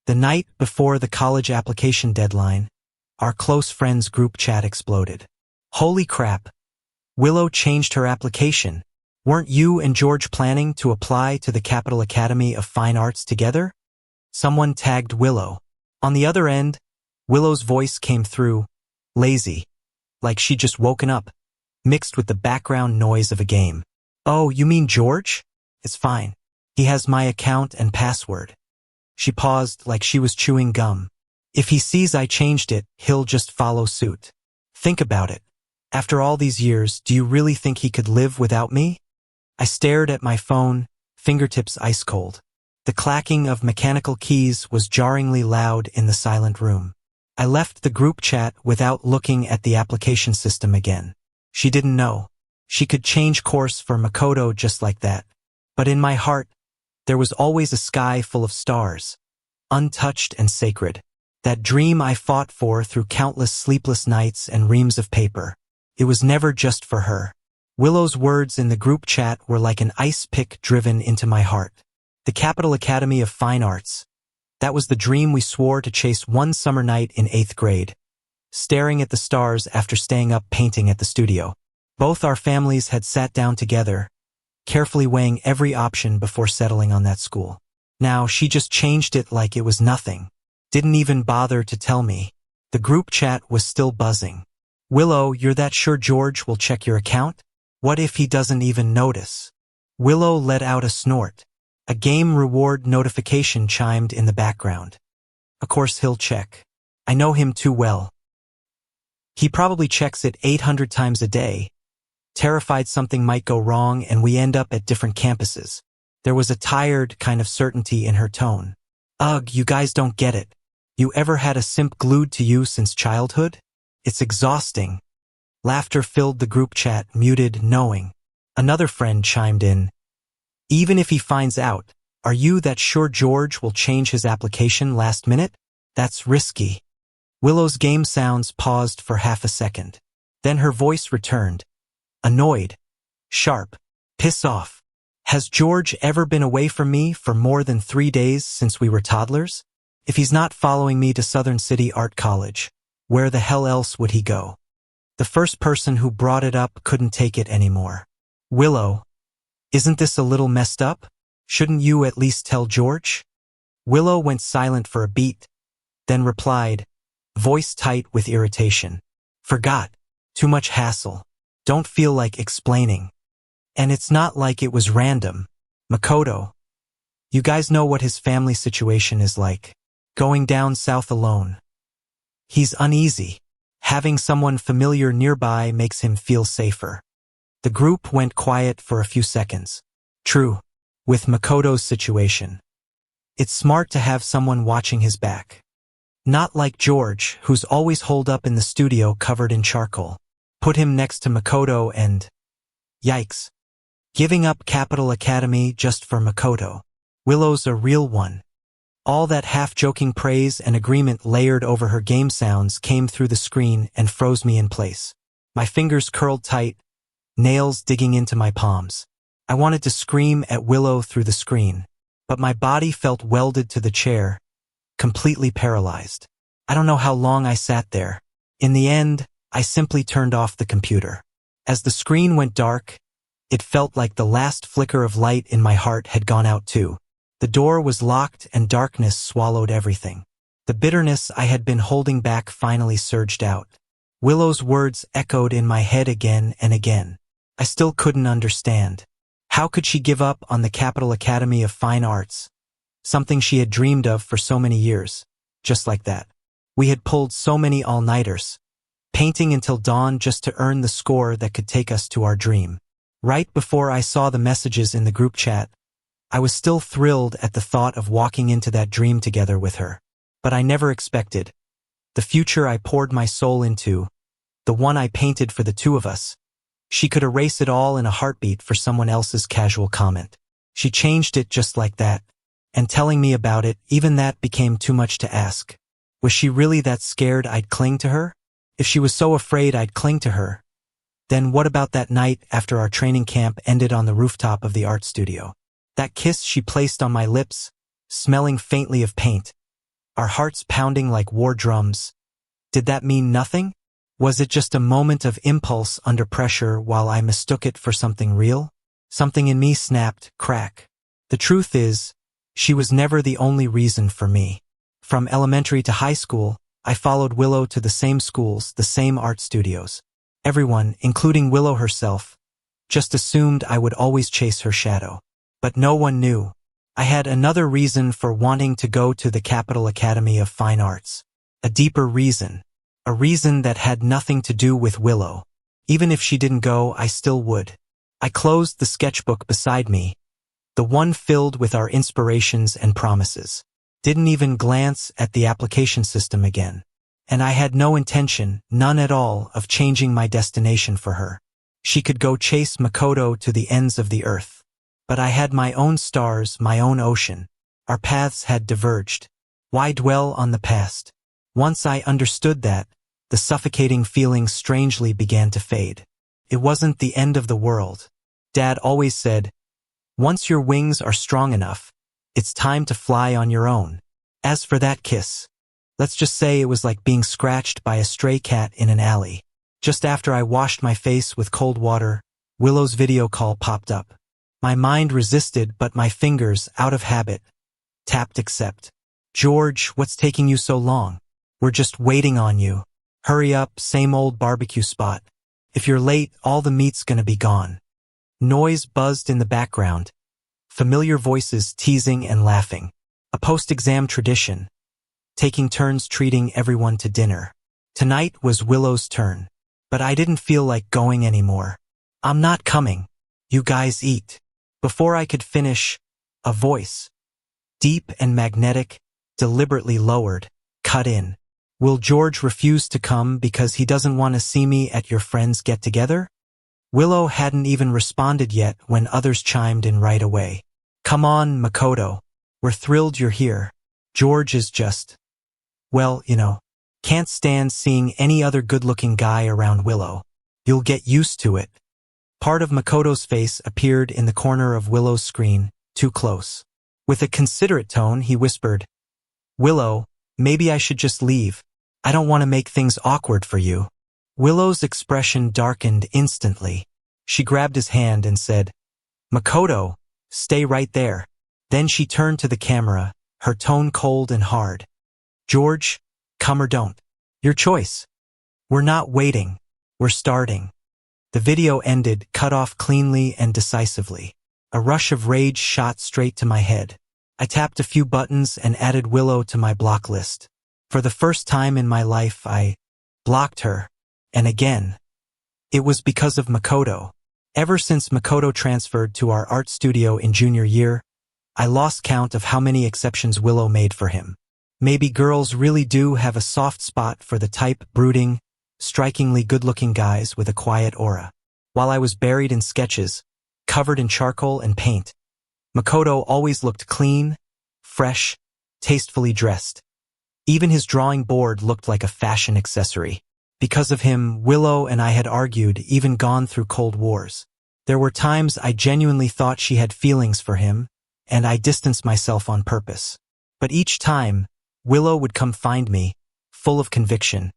The night before the college application deadline, our close friends group chat exploded. Holy crap! Willow changed her application. Weren't you and George planning to apply to the Capital Academy of Fine Arts together? Someone tagged Willow. On the other end, Willow's voice came through, lazy, like she'd just woken up, mixed with the background noise of a game. Oh, you mean George? It's fine. He has my account and password. She paused like she was chewing gum. If he sees I changed it, he'll just follow suit. Think about it. After all these years, do you really think he could live without me? I stared at my phone, fingertips ice cold. The clacking of mechanical keys was jarringly loud in the silent room. I left the group chat without looking at the application system again. She didn't know. She could change course for Makoto just like that. But in my heart, there was always a sky full of stars, untouched and sacred. That dream I fought for through countless sleepless nights and reams of paper. It was never just for her. Willow's words in the group chat were like an ice pick driven into my heart. The Capital Academy of Fine Arts. That was the dream we swore to chase one summer night in 8th grade, staring at the stars after staying up painting at the studio. Both our families had sat down together, carefully weighing every option before settling on that school. Now she just changed it like it was nothing. Didn't even bother to tell me. The group chat was still buzzing. Willow, you're that sure George will check your account? What if he doesn't even notice? Willow let out a snort. A game reward notification chimed in the background. Of course he'll check. I know him too well. He probably checks it 800 times a day, terrified something might go wrong and we end up at different campuses. There was a tired kind of certainty in her tone. Ugh, you guys don't get it. You ever had a simp glued to you since childhood? It's exhausting. Laughter filled the group chat, muted, knowing. Another friend chimed in. Even if he finds out, are you that sure George will change his application last minute? That's risky. Willow's game sounds paused for half a second. Then her voice returned. Annoyed. Sharp. Piss off. Has George ever been away from me for more than 3 days since we were toddlers? If he's not following me to Southern City Art College, where the hell else would he go? The first person who brought it up couldn't take it anymore. Willow, isn't this a little messed up? Shouldn't you at least tell George? Willow went silent for a beat, then replied, voice tight with irritation. Forgot. Too much hassle. Don't feel like explaining. And it's not like it was random. Makoto. You guys know what his family situation is like. Going down south alone. He's uneasy. Having someone familiar nearby makes him feel safer. The group went quiet for a few seconds. True. With Makoto's situation. It's smart to have someone watching his back. Not like George, who's always holed up in the studio covered in charcoal. Put him next to Makoto and... Yikes. Giving up Capital Academy just for Makoto. Willow's a real one. All that half-joking praise and agreement layered over her game sounds came through the screen and froze me in place. My fingers curled tight, nails digging into my palms. I wanted to scream at Willow through the screen, but my body felt welded to the chair, completely paralyzed. I don't know how long I sat there. In the end, I simply turned off the computer. As the screen went dark, it felt like the last flicker of light in my heart had gone out too. The door was locked and darkness swallowed everything. The bitterness I had been holding back finally surged out. Willow's words echoed in my head again and again. I still couldn't understand. How could she give up on the Capital Academy of Fine Arts? Something she had dreamed of for so many years. Just like that. We had pulled so many all-nighters, painting until dawn just to earn the score that could take us to our dream. Right before I saw the messages in the group chat, I was still thrilled at the thought of walking into that dream together with her. But I never expected. The future I poured my soul into, the one I painted for the two of us, she could erase it all in a heartbeat for someone else's casual comment. She changed it just like that. And telling me about it, even that became too much to ask. Was she really that scared I'd cling to her? If she was so afraid I'd cling to her, then what about that night after our training camp ended on the rooftop of the art studio? That kiss she placed on my lips, smelling faintly of paint, our hearts pounding like war drums. Did that mean nothing? Was it just a moment of impulse under pressure while I mistook it for something real? Something in me snapped, crack. The truth is, she was never the only reason for me. From elementary to high school, I followed Willow to the same schools, the same art studios. Everyone, including Willow herself, just assumed I would always chase her shadow. But no one knew. I had another reason for wanting to go to the Capital Academy of Fine Arts. A deeper reason. A reason that had nothing to do with Willow. Even if she didn't go, I still would. I closed the sketchbook beside me, the one filled with our inspirations and promises. Didn't even glance at the application system again. And I had no intention, none at all, of changing my destination for her. She could go chase Makoto to the ends of the earth. But I had my own stars, my own ocean. Our paths had diverged. Why dwell on the past? Once I understood that, the suffocating feeling strangely began to fade. It wasn't the end of the world. Dad always said, once your wings are strong enough, it's time to fly on your own. As for that kiss, let's just say it was like being scratched by a stray cat in an alley. Just after I washed my face with cold water, Willow's video call popped up. My mind resisted, but my fingers, out of habit, tapped accept. George, what's taking you so long? We're just waiting on you. Hurry up, same old barbecue spot. If you're late, all the meat's gonna be gone. Noise buzzed in the background. Familiar voices teasing and laughing. A post-exam tradition. Taking turns treating everyone to dinner. Tonight was Willow's turn. But I didn't feel like going anymore. I'm not coming. You guys eat. Before I could finish, a voice, deep and magnetic, deliberately lowered, cut in. Will George refuse to come because he doesn't want to see me at your friend's get-together? Willow hadn't even responded yet when others chimed in right away. Come on, Makoto. We're thrilled you're here. George is just, well, can't stand seeing any other good-looking guy around Willow. You'll get used to it. Part of Makoto's face appeared in the corner of Willow's screen, too close. With a considerate tone, he whispered, Willow, maybe I should just leave. I don't want to make things awkward for you. Willow's expression darkened instantly. She grabbed his hand and said, Makoto, stay right there. Then she turned to the camera, her tone cold and hard. George, come or don't. Your choice. We're not waiting. We're starting. The video ended, cut off cleanly and decisively. A rush of rage shot straight to my head. I tapped a few buttons and added Willow to my block list. For the first time in my life, I blocked her. And again. It was because of Makoto. Ever since Makoto transferred to our art studio in junior year, I lost count of how many exceptions Willow made for him. Maybe girls really do have a soft spot for the type brooding, strikingly good-looking guys with a quiet aura. While I was buried in sketches, covered in charcoal and paint, Makoto always looked clean, fresh, tastefully dressed. Even his drawing board looked like a fashion accessory. Because of him, Willow and I had argued, even gone through cold wars. There were times I genuinely thought she had feelings for him, and I distanced myself on purpose. But each time, Willow would come find me, full of conviction.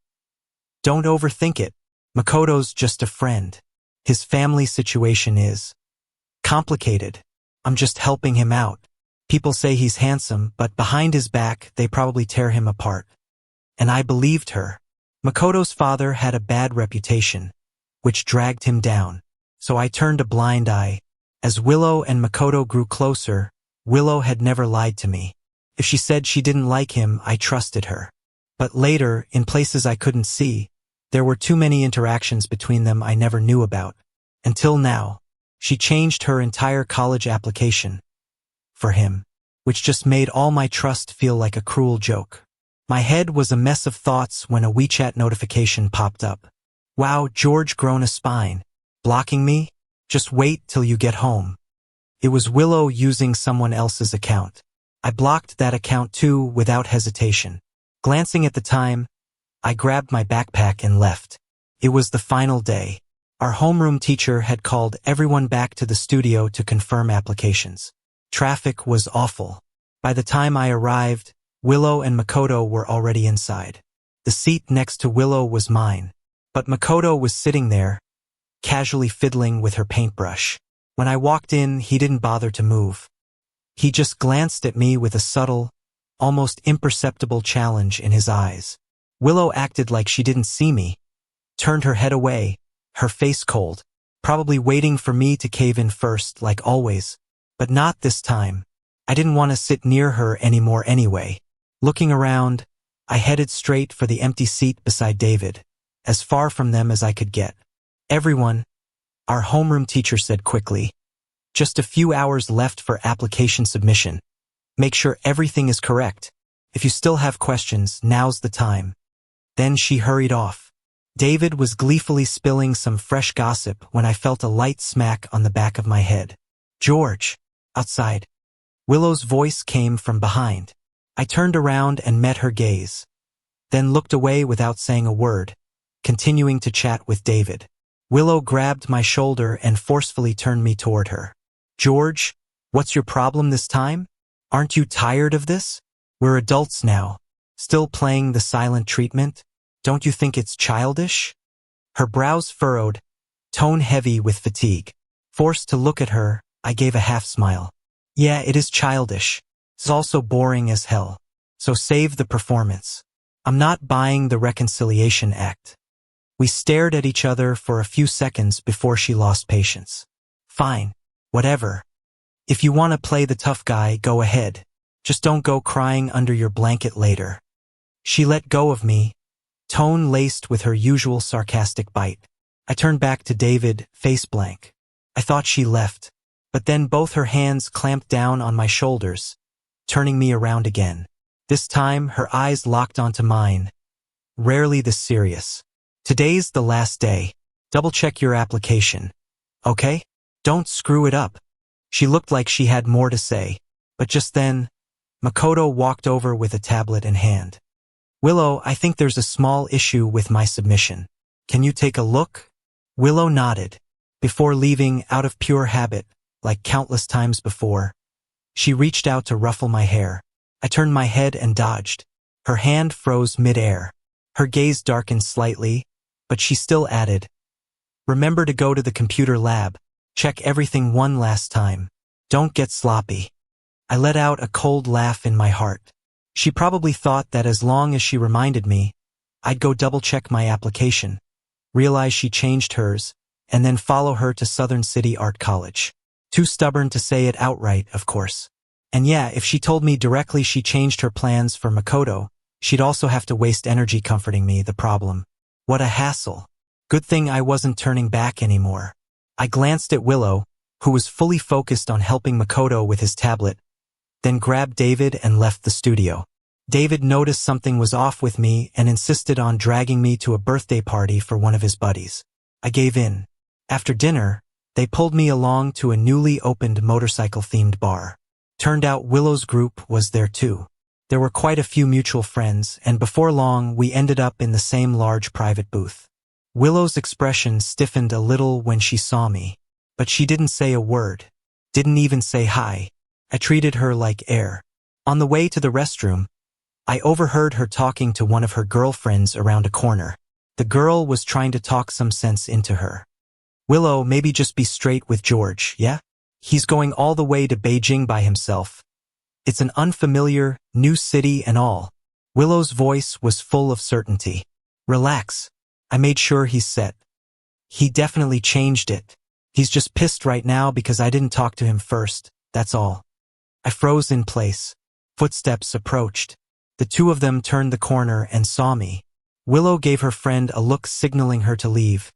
Don't overthink it. Makoto's just a friend. His family situation is complicated. I'm just helping him out. People say he's handsome, but behind his back, they probably tear him apart. And I believed her. Makoto's father had a bad reputation, which dragged him down. So I turned a blind eye. As Willow and Makoto grew closer, Willow had never lied to me. If she said she didn't like him, I trusted her. But later, in places I couldn't see, there were too many interactions between them I never knew about. Until now, she changed her entire college application for him, which just made all my trust feel like a cruel joke. My head was a mess of thoughts when a WeChat notification popped up. Wow, George grown a spine. Blocking me? Just wait till you get home. It was Willow using someone else's account. I blocked that account too without hesitation. Glancing at the time, I grabbed my backpack and left. It was the final day. Our homeroom teacher had called everyone back to the studio to confirm applications. Traffic was awful. By the time I arrived, Willow and Makoto were already inside. The seat next to Willow was mine, but Makoto was sitting there, casually fiddling with her paintbrush. When I walked in, he didn't bother to move. He just glanced at me with a subtle, almost imperceptible challenge in his eyes. Willow acted like she didn't see me, turned her head away, her face cold, probably waiting for me to cave in first, like always. But not this time. I didn't want to sit near her anymore anyway. Looking around, I headed straight for the empty seat beside David, as far from them as I could get. Everyone, our homeroom teacher said quickly. Just a few hours left for application submission. Make sure everything is correct. If you still have questions, now's the time. Then she hurried off. David was gleefully spilling some fresh gossip when I felt a light smack on the back of my head. "George!" Outside. Willow's voice came from behind. I turned around and met her gaze, then looked away without saying a word, continuing to chat with David. Willow grabbed my shoulder and forcefully turned me toward her. "George, what's your problem this time? Aren't you tired of this? We're adults now. Still playing the silent treatment? Don't you think it's childish?" Her brows furrowed, tone heavy with fatigue. Forced to look at her, I gave a half smile. "Yeah, it is childish. It's also boring as hell. So save the performance. I'm not buying the reconciliation act." We stared at each other for a few seconds before she lost patience. "Fine, whatever. If you want to play the tough guy, go ahead. Just don't go crying under your blanket later." She let go of me, tone laced with her usual sarcastic bite. I turned back to David, face blank. I thought she left, but then both her hands clamped down on my shoulders, turning me around again. This time, her eyes locked onto mine. Rarely this serious. "Today's the last day. Double-check your application. Okay? Don't screw it up." She looked like she had more to say, but just then, Makoto walked over with a tablet in hand. "Willow, I think there's a small issue with my submission. Can you take a look?" Willow nodded. Before leaving, out of pure habit, like countless times before, she reached out to ruffle my hair. I turned my head and dodged. Her hand froze mid-air. Her gaze darkened slightly, but she still added, "Remember to go to the computer lab. Check everything one last time. Don't get sloppy." I let out a cold laugh in my heart. She probably thought that as long as she reminded me, I'd go double-check my application, realize she changed hers, and then follow her to Southern City Art College. Too stubborn to say it outright, of course. And yeah, if she told me directly she changed her plans for Makoto, she'd also have to waste energy comforting me, the problem. What a hassle. Good thing I wasn't turning back anymore. I glanced at Willow, who was fully focused on helping Makoto with his tablet, then grabbed David and left the studio. David noticed something was off with me and insisted on dragging me to a birthday party for one of his buddies. I gave in. After dinner, they pulled me along to a newly opened motorcycle-themed bar. Turned out Willow's group was there too. There were quite a few mutual friends, and before long we ended up in the same large private booth. Willow's expression stiffened a little when she saw me, but she didn't say a word, didn't even say hi. I treated her like air. On the way to the restroom, I overheard her talking to one of her girlfriends around a corner. The girl was trying to talk some sense into her. "Willow, maybe just be straight with George, yeah? He's going all the way to Beijing by himself. It's an unfamiliar, new city and all." Willow's voice was full of certainty. "Relax. I made sure he's set. He definitely changed it. He's just pissed right now because I didn't talk to him first, that's all." I froze in place. Footsteps approached. The two of them turned the corner and saw me. Willow gave her friend a look signaling her to leave,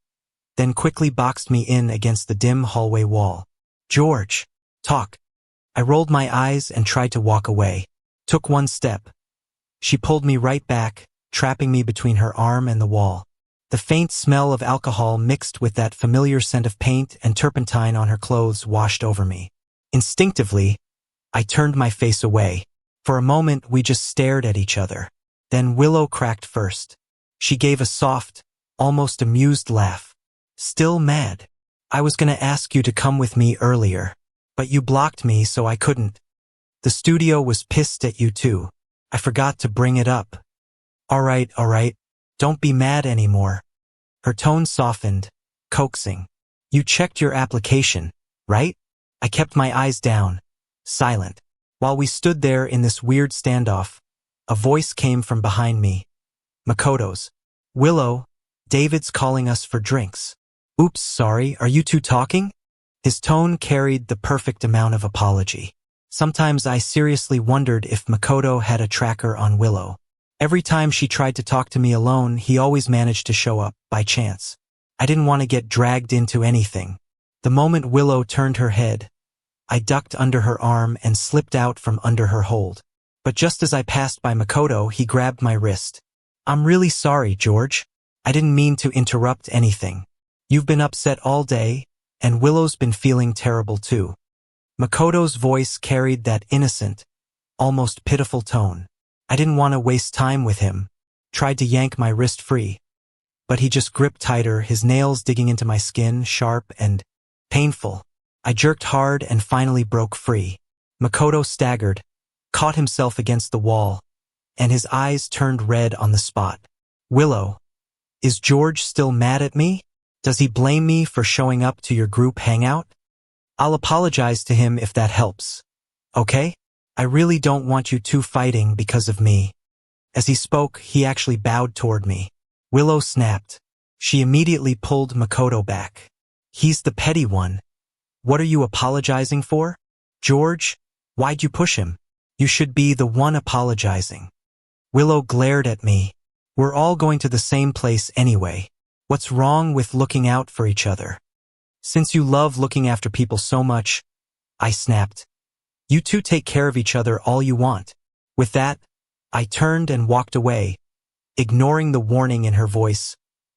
then quickly boxed me in against the dim hallway wall. "George, talk." I rolled my eyes and tried to walk away. Took one step. She pulled me right back, trapping me between her arm and the wall. The faint smell of alcohol mixed with that familiar scent of paint and turpentine on her clothes washed over me. Instinctively, I turned my face away. For a moment, we just stared at each other. Then Willow cracked first. She gave a soft, almost amused laugh. "Still mad? I was gonna ask you to come with me earlier, but you blocked me so I couldn't. The studio was pissed at you too. I forgot to bring it up. All right. Don't be mad anymore. Her tone softened, coaxing. You checked your application, right? I kept my eyes down, silent. While we stood there in this weird standoff, a voice came from behind me. Makoto's. Willow, David's calling us for drinks. Oops, sorry, are you two talking? His tone carried the perfect amount of apology. Sometimes I seriously wondered if Makoto had a tracker on Willow. Every time she tried to talk to me alone, he always managed to show up, by chance. I didn't want to get dragged into anything. The moment Willow turned her head, I ducked under her arm and slipped out from under her hold. But just as I passed by Makoto, he grabbed my wrist. I'm really sorry, George. I didn't mean to interrupt anything. You've been upset all day, and Willow's been feeling terrible too. Makoto's voice carried that innocent, almost pitiful tone. I didn't want to waste time with him, tried to yank my wrist free. But he just gripped tighter, his nails digging into my skin, sharp and painful. I jerked hard and finally broke free. Makoto staggered, caught himself against the wall, and his eyes turned red on the spot. Willow, is George still mad at me? Does he blame me for showing up to your group hangout? I'll apologize to him if that helps. Okay? I really don't want you two fighting because of me. As he spoke, he actually bowed toward me. Willow snapped. She immediately pulled Makoto back. He's the petty one. What are you apologizing for? George, why'd you push him? You should be the one apologizing. Willow glared at me. We're all going to the same place anyway. What's wrong with looking out for each other? Since you love looking after people so much, I snapped. You two take care of each other all you want. With that, I turned and walked away, ignoring the warning in her voice,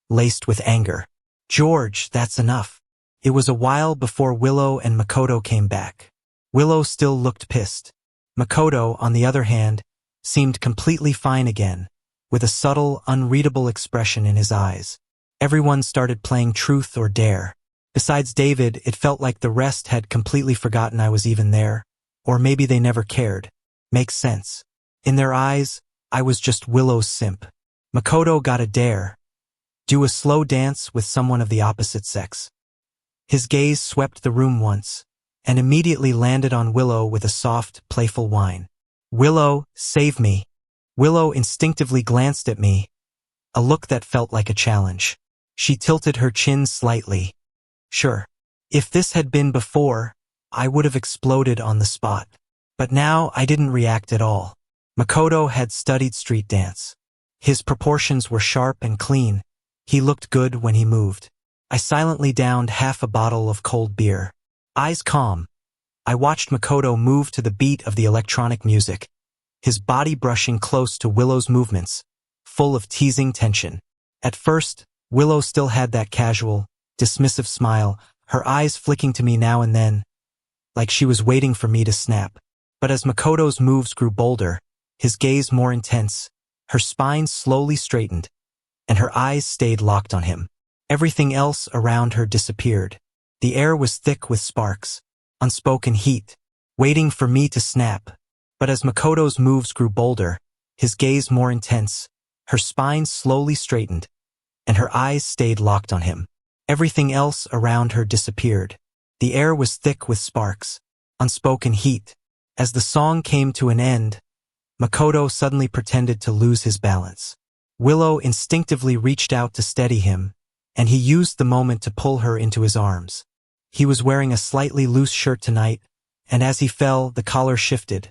laced with anger. George, that's enough. It was a while before Willow and Makoto came back. Willow still looked pissed. Makoto, on the other hand, seemed completely fine again, with a subtle, unreadable expression in his eyes. Everyone started playing Truth or Dare. Besides David, it felt like the rest had completely forgotten I was even there, or maybe they never cared. Makes sense. In their eyes, I was just Willow's simp. Makoto got a dare. Do a slow dance with someone of the opposite sex. His gaze swept the room once, and immediately landed on Willow with a soft, playful whine. Willow, save me. Willow instinctively glanced at me, a look that felt like a challenge. She tilted her chin slightly. Sure. If this had been before, I would have exploded on the spot. But now I didn't react at all. Makoto had studied street dance. His proportions were sharp and clean. He looked good when he moved. I silently downed half a bottle of cold beer. Eyes calm, I watched Makoto move to the beat of the electronic music, his body brushing close to Willow's movements, full of teasing tension. At first, Willow still had that casual, dismissive smile, her eyes flicking to me now and then, like she was waiting for me to snap. But as Makoto's moves grew bolder, his gaze more intense, her spine slowly straightened, and her eyes stayed locked on him. Everything else around her disappeared. The air was thick with sparks, unspoken heat, waiting for me to snap. But as Makoto's moves grew bolder, his gaze more intense, her spine slowly straightened, and her eyes stayed locked on him. Everything else around her disappeared. The air was thick with sparks, unspoken heat. As the song came to an end, Makoto suddenly pretended to lose his balance. Willow instinctively reached out to steady him, and he used the moment to pull her into his arms. He was wearing a slightly loose shirt tonight, and as he fell, the collar shifted.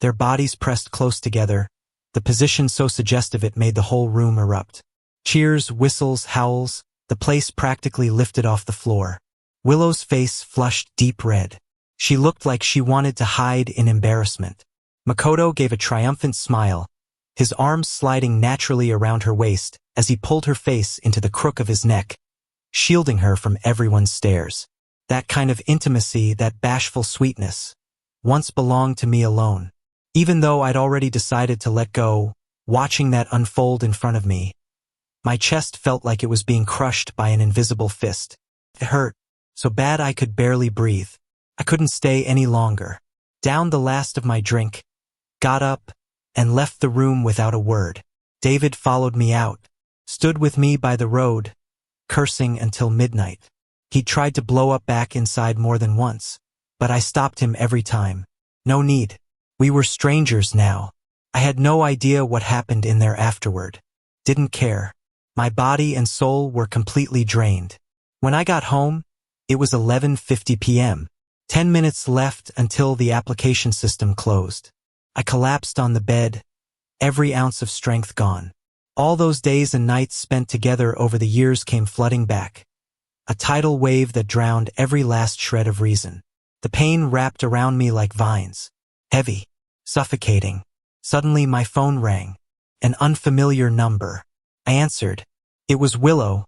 Their bodies pressed close together, the position so suggestive it made the whole room erupt. Cheers, whistles, howls, the place practically lifted off the floor. Willow's face flushed deep red. She looked like she wanted to hide in embarrassment. Makoto gave a triumphant smile, his arms sliding naturally around her waist as he pulled her face into the crook of his neck, shielding her from everyone's stares. That kind of intimacy, that bashful sweetness, once belonged to me alone. Even though I'd already decided to let go, watching that unfold in front of me, my chest felt like it was being crushed by an invisible fist. It hurt, so bad I could barely breathe. I couldn't stay any longer. Downed the last of my drink, got up, and left the room without a word. David followed me out, stood with me by the road, cursing until midnight. He tried to blow up back inside more than once, but I stopped him every time. No need. We were strangers now. I had no idea what happened in there afterward. Didn't care. My body and soul were completely drained. When I got home, it was 11:50 p.m. 10 minutes left until the application system closed. I collapsed on the bed, every ounce of strength gone. All those days and nights spent together over the years came flooding back. A tidal wave that drowned every last shred of reason. The pain wrapped around me like vines. Heavy. Suffocating. Suddenly my phone rang. An unfamiliar number. I answered. It was Willow.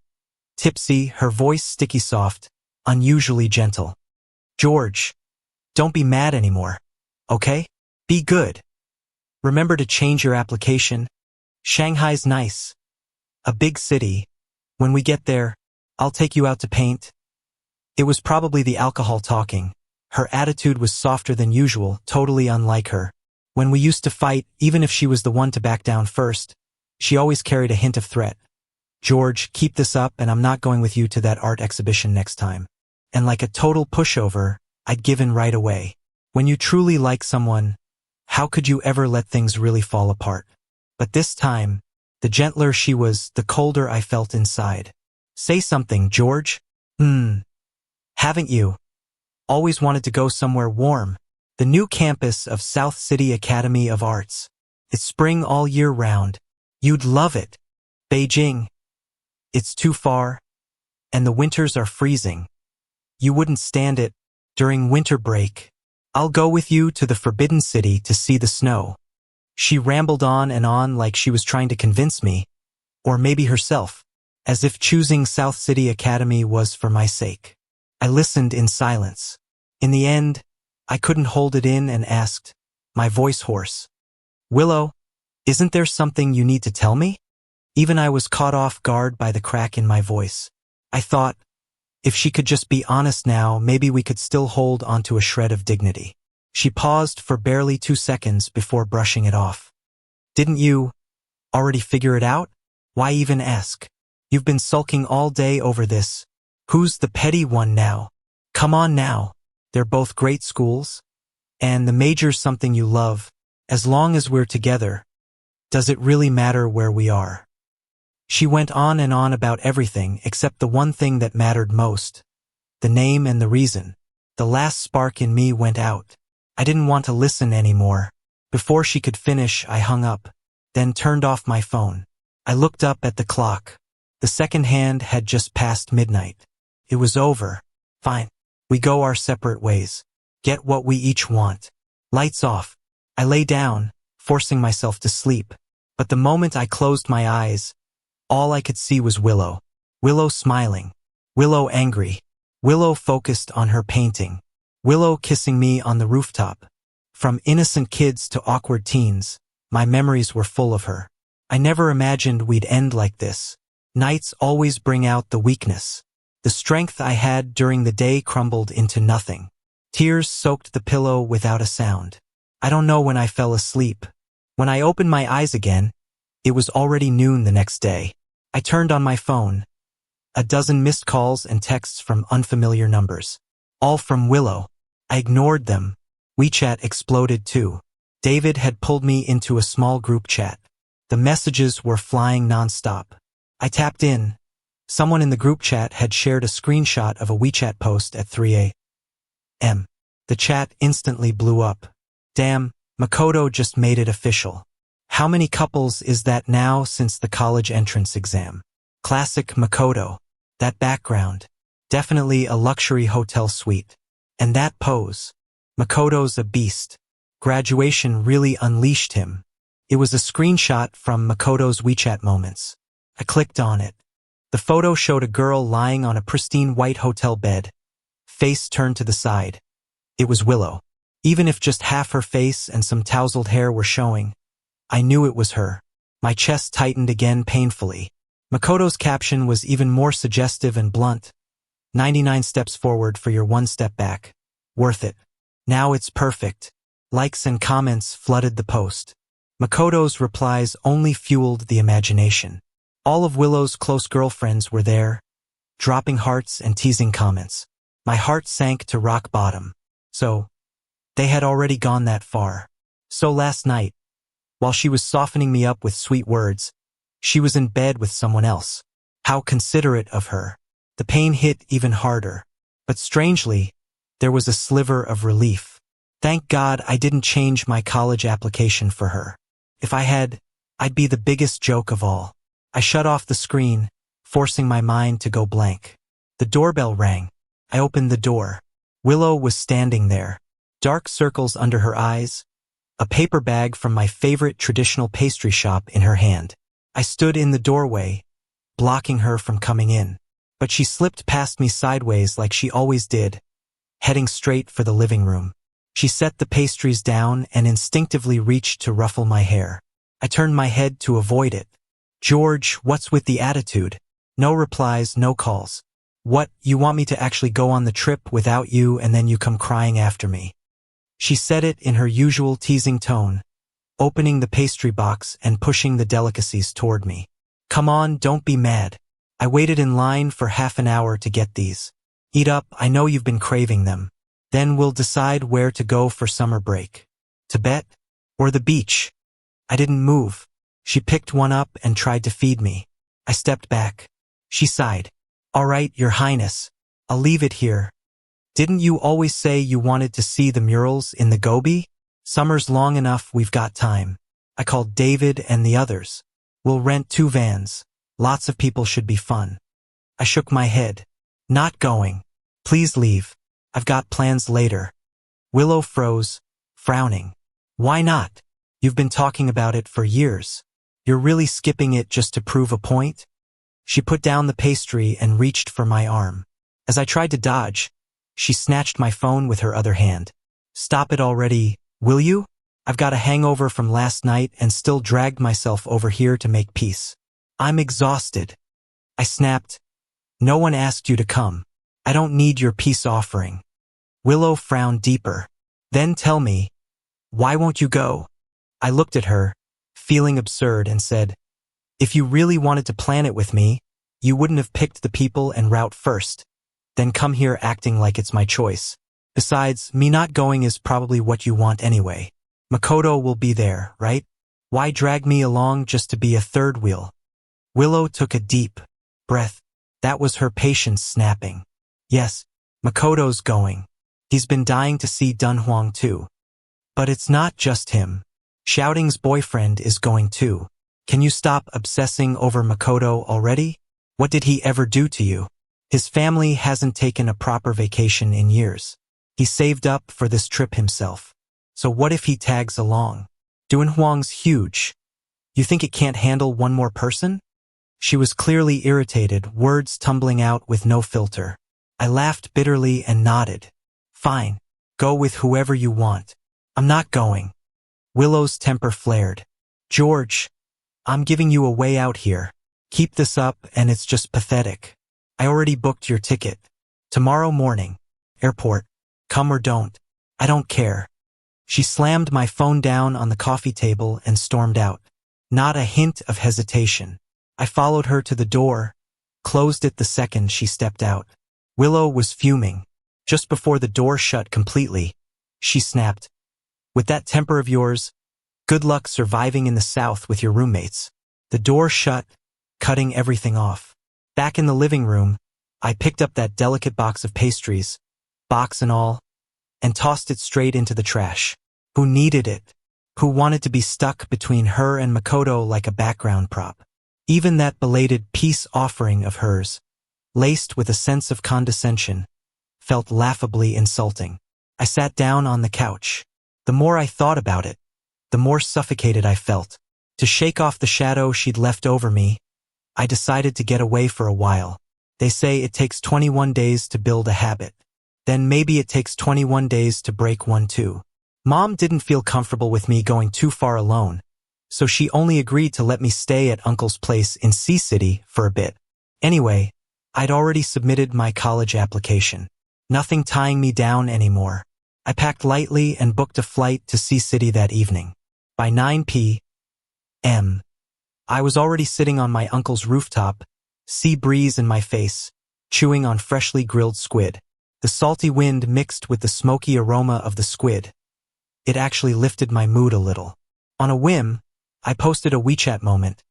Tipsy, her voice sticky soft, unusually gentle. George, don't be mad anymore, okay? Be good. Remember to change your application. Shanghai's nice. A big city. When we get there, I'll take you out to paint. It was probably the alcohol talking. Her attitude was softer than usual, totally unlike her. When we used to fight, even if she was the one to back down first, she always carried a hint of threat. George, keep this up and I'm not going with you to that art exhibition next time. And like a total pushover, I'd give in right away. When you truly like someone, how could you ever let things really fall apart? But this time, the gentler she was, the colder I felt inside. Say something, George. Haven't you always wanted to go somewhere warm? The new campus of South City Academy of Arts. It's spring all year round. You'd love it. Beijing. It's too far, and the winters are freezing. You wouldn't stand it. During winter break, I'll go with you to the Forbidden City to see the snow. She rambled on and on like she was trying to convince me, or maybe herself, as if choosing South City Academy was for my sake. I listened in silence. In the end, I couldn't hold it in and asked, my voice hoarse. Willow, isn't there something you need to tell me? Even I was caught off guard by the crack in my voice. I thought, if she could just be honest now, maybe we could still hold onto a shred of dignity. She paused for barely 2 seconds before brushing it off. Didn't you already figure it out? Why even ask? You've been sulking all day over this. Who's the petty one now? Come on now. They're both great schools. And the major's something you love. As long as we're together, does it really matter where we are? She went on and on about everything except the one thing that mattered most. The name and the reason. The last spark in me went out. I didn't want to listen anymore. Before she could finish, I hung up, then turned off my phone. I looked up at the clock. The second hand had just passed midnight. It was over. Fine. We go our separate ways. Get what we each want. Lights off. I lay down, forcing myself to sleep. But the moment I closed my eyes, all I could see was Willow. Willow smiling. Willow angry. Willow focused on her painting. Willow kissing me on the rooftop. From innocent kids to awkward teens, my memories were full of her. I never imagined we'd end like this. Nights always bring out the weakness. The strength I had during the day crumbled into nothing. Tears soaked the pillow without a sound. I don't know when I fell asleep. When I opened my eyes again, it was already noon the next day. I turned on my phone. A dozen missed calls and texts from unfamiliar numbers. All from Willow. I ignored them. WeChat exploded too. David had pulled me into a small group chat. The messages were flying nonstop. I tapped in. Someone in the group chat had shared a screenshot of a WeChat post at 3 a.m. The chat instantly blew up. Damn, Makoto just made it official. How many couples is that now since the college entrance exam? Classic Makoto. That background. Definitely a luxury hotel suite. And that pose. Makoto's a beast. Graduation really unleashed him. It was a screenshot from Makoto's WeChat moments. I clicked on it. The photo showed a girl lying on a pristine white hotel bed, face turned to the side. It was Willow. Even if just half her face and some tousled hair were showing, I knew it was her. My chest tightened again painfully. Makoto's caption was even more suggestive and blunt. 99 steps forward for your 1 step back. Worth it. Now it's perfect. Likes and comments flooded the post. Makoto's replies only fueled the imagination. All of Willow's close girlfriends were there, dropping hearts and teasing comments. My heart sank to rock bottom. So, they had already gone that far. So last night, while she was softening me up with sweet words, she was in bed with someone else. How considerate of her. The pain hit even harder. But strangely, there was a sliver of relief. Thank God I didn't change my college application for her. If I had, I'd be the biggest joke of all. I shut off the screen, forcing my mind to go blank. The doorbell rang. I opened the door. Willow was standing there, dark circles under her eyes, a paper bag from my favorite traditional pastry shop in her hand. I stood in the doorway, blocking her from coming in. But she slipped past me sideways like she always did, heading straight for the living room. She set the pastries down and instinctively reached to ruffle my hair. I turned my head to avoid it. George, what's with the attitude? No replies, no calls. What, you want me to actually go on the trip without you and then you come crying after me? She said it in her usual teasing tone, opening the pastry box and pushing the delicacies toward me. Come on, don't be mad. I waited in line for half an hour to get these. Eat up, I know you've been craving them. Then we'll decide where to go for summer break. Tibet? Or the beach? I didn't move. She picked one up and tried to feed me. I stepped back. She sighed. All right, Your Highness. I'll leave it here. Didn't you always say you wanted to see the murals in the Gobi? Summer's long enough, we've got time. I called David and the others. We'll rent 2 vans. Lots of people should be fun. I shook my head. Not going. Please leave. I've got plans later. Willow froze, frowning. Why not? You've been talking about it for years. You're really skipping it just to prove a point? She put down the pastry and reached for my arm. As I tried to dodge, she snatched my phone with her other hand. Stop it already, will you? I've got a hangover from last night and still dragged myself over here to make peace. I'm exhausted. I snapped. No one asked you to come. I don't need your peace offering. Willow frowned deeper. Then tell me, why won't you go? I looked at her, feeling absurd, and said, if you really wanted to plan it with me, you wouldn't have picked the people and route first, then come here acting like it's my choice. Besides, me not going is probably what you want anyway. Makoto will be there, right? Why drag me along just to be a third wheel? Willow took a deep breath. That was her patience snapping. Yes, Makoto's going. He's been dying to see Dunhuang too. But it's not just him. Shouting's boyfriend is going too. Can you stop obsessing over Makoto already? What did he ever do to you? His family hasn't taken a proper vacation in years. He saved up for this trip himself. So what if he tags along? Dunhuang's huge. You think it can't handle one more person? She was clearly irritated, words tumbling out with no filter. I laughed bitterly and nodded. Fine. Go with whoever you want. I'm not going. Willow's temper flared. George, I'm giving you a way out here. Keep this up and it's just pathetic. I already booked your ticket. Tomorrow morning. Airport. Come or don't. I don't care. She slammed my phone down on the coffee table and stormed out. Not a hint of hesitation. I followed her to the door, closed it the second she stepped out. Willow was fuming. Just before the door shut completely, she snapped. With that temper of yours, good luck surviving in the South with your roommates. The door shut, cutting everything off. Back in the living room, I picked up that delicate box of pastries, box and all, and tossed it straight into the trash. Who needed it? Who wanted to be stuck between her and Makoto like a background prop? Even that belated peace offering of hers, laced with a sense of condescension, felt laughably insulting. I sat down on the couch. The more I thought about it, the more suffocated I felt. To shake off the shadow she'd left over me, I decided to get away for a while. They say it takes 21 days to build a habit. Then maybe it takes 21 days to break one too. Mom didn't feel comfortable with me going too far alone, so she only agreed to let me stay at Uncle's place in Sea City for a bit. Anyway, I'd already submitted my college application. Nothing tying me down anymore. I packed lightly and booked a flight to Sea City that evening. By 9 p.m., I was already sitting on my uncle's rooftop, sea breeze in my face, chewing on freshly grilled squid. The salty wind mixed with the smoky aroma of the squid. It actually lifted my mood a little. On a whim, I posted a WeChat moment.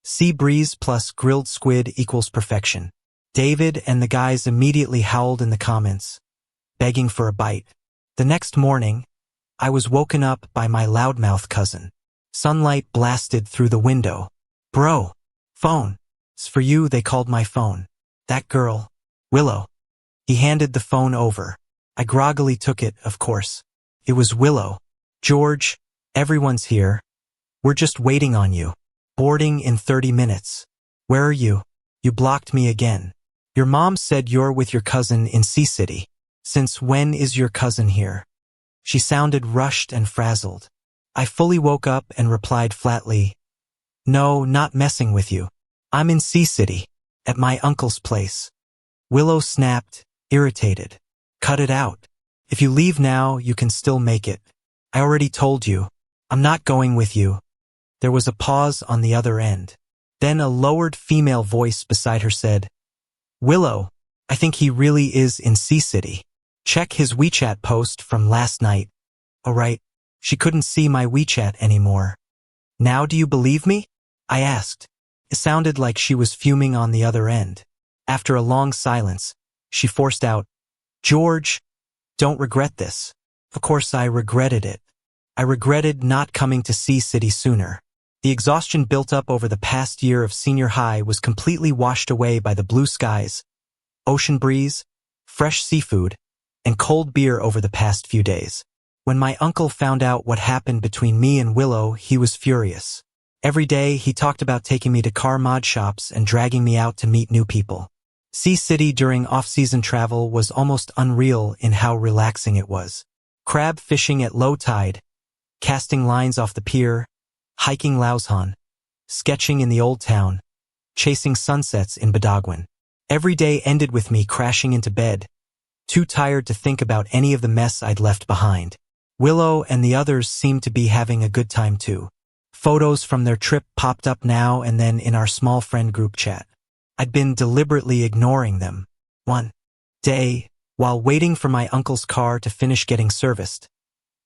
Sea breeze plus grilled squid equals perfection. David and the guys immediately howled in the comments, begging for a bite. The next morning, I was woken up by my loudmouth cousin. Sunlight blasted through the window. Bro, phone. It's for you, they called my phone. That girl, Willow. He handed the phone over. I groggily took it, of course. It was Willow. George, everyone's here. We're just waiting on you. Boarding in 30 minutes. Where are you? You blocked me again. Your mom said you're with your cousin in Sea City. Since when is your cousin here? She sounded rushed and frazzled. I fully woke up and replied flatly, No, not messing with you. I'm in Sea City, at my uncle's place. Willow snapped, irritated. Cut it out. If you leave now, you can still make it. I already told you. I'm not going with you. There was a pause on the other end. Then a lowered female voice beside her said, Willow, I think he really is in Sea City. Check his WeChat post from last night. Oh right, she couldn't see my WeChat anymore. Now do you believe me? I asked. It sounded like she was fuming on the other end. After a long silence, she forced out, George, don't regret this. Of course I regretted it. I regretted not coming to Sea City sooner. The exhaustion built up over the past year of senior high was completely washed away by the blue skies, ocean breeze, fresh seafood, and cold beer over the past few days. When my uncle found out what happened between me and Willow, he was furious. Every day he talked about taking me to car mod shops and dragging me out to meet new people. Sea City during off-season travel was almost unreal in how relaxing it was. Crab fishing at low tide, casting lines off the pier, hiking Laushan, sketching in the old town, chasing sunsets in Badagwan. Every day ended with me crashing into bed, too tired to think about any of the mess I'd left behind. Willow and the others seemed to be having a good time too. Photos from their trip popped up now and then in our small friend group chat. I'd been deliberately ignoring them. One day, while waiting for my uncle's car to finish getting serviced,